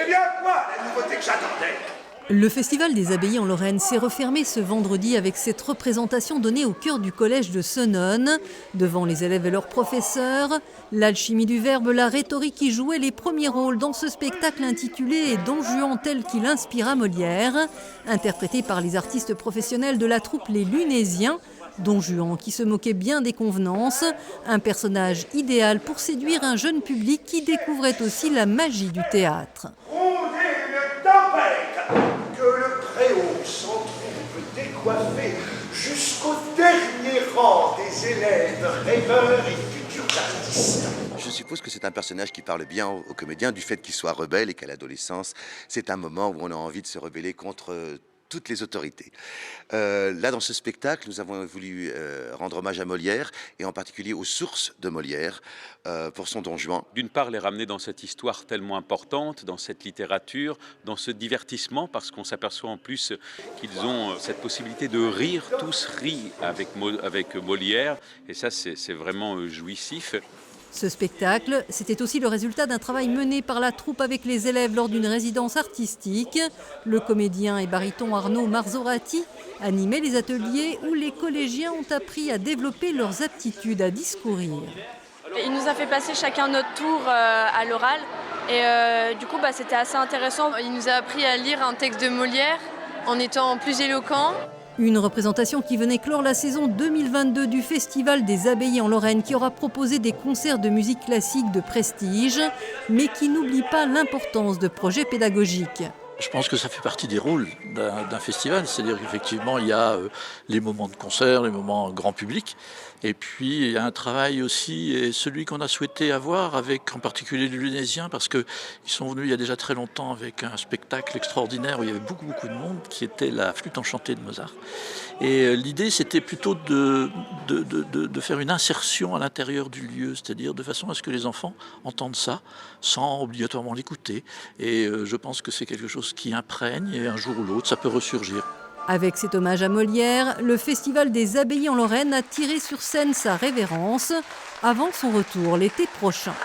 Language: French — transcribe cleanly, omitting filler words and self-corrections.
C'est bien moi la nouveauté que j'attendais. Le Festival des Abbayes en Lorraine s'est refermé ce vendredi avec cette représentation donnée au cœur du collège de Senones. Devant les élèves et leurs professeurs, l'alchimie du verbe, la rhétorique y jouait les premiers rôles dans ce spectacle intitulé « Don Juan tel qu'il inspira Molière », interprété par les artistes professionnels de la troupe Les Lunésiens. Don Juan qui se moquait bien des convenances, un personnage idéal pour séduire un jeune public qui découvrait aussi la magie du théâtre. Que le préau s'en trouve décoiffé jusqu'au dernier rang des élèves rêveurs et futurs artistes. Je suppose que c'est un personnage qui parle bien aux comédiens du fait qu'il soit rebelle et qu'à l'adolescence, c'est un moment où on a envie de se rebeller contre toutes les autorités. Là, dans ce spectacle, nous avons voulu rendre hommage à Molière et en particulier aux sources de Molière pour son Don Juan. D'une part, les ramener dans cette histoire tellement importante, dans cette littérature, dans ce divertissement, parce qu'on s'aperçoit en plus qu'ils ont cette possibilité de rire, tous rient avec Molière, et ça, c'est vraiment jouissif. Ce spectacle, c'était aussi le résultat d'un travail mené par la troupe avec les élèves lors d'une résidence artistique. Le comédien et baryton Arnaud Marzorati animait les ateliers où les collégiens ont appris à développer leurs aptitudes à discourir. Il nous a fait passer chacun notre tour à l'oral et du coup c'était assez intéressant. Il nous a appris à lire un texte de Molière en étant plus éloquent. Une représentation qui venait clore la saison 2022 du Festival des Abbayes en Lorraine qui aura proposé des concerts de musique classique de prestige, mais qui n'oublie pas l'importance de projets pédagogiques. Je pense que ça fait partie des rôles d'un festival, c'est-à-dire qu'effectivement il y a les moments de concert, les moments grand public, et puis il y a un travail aussi, et celui qu'on a souhaité avoir avec en particulier les Lunésiens, parce qu'ils sont venus il y a déjà très longtemps avec un spectacle extraordinaire où il y avait beaucoup de monde, qui était la flûte enchantée de Mozart. Et l'idée c'était plutôt de faire une insertion à l'intérieur du lieu, c'est-à-dire de façon à ce que les enfants entendent ça sans obligatoirement l'écouter. Et je pense que c'est quelque chose qui imprègne et un jour ou l'autre ça peut ressurgir. Avec cet hommage à Molière, le Festival des Abbayes en Lorraine a tiré sur scène sa révérence avant son retour l'été prochain.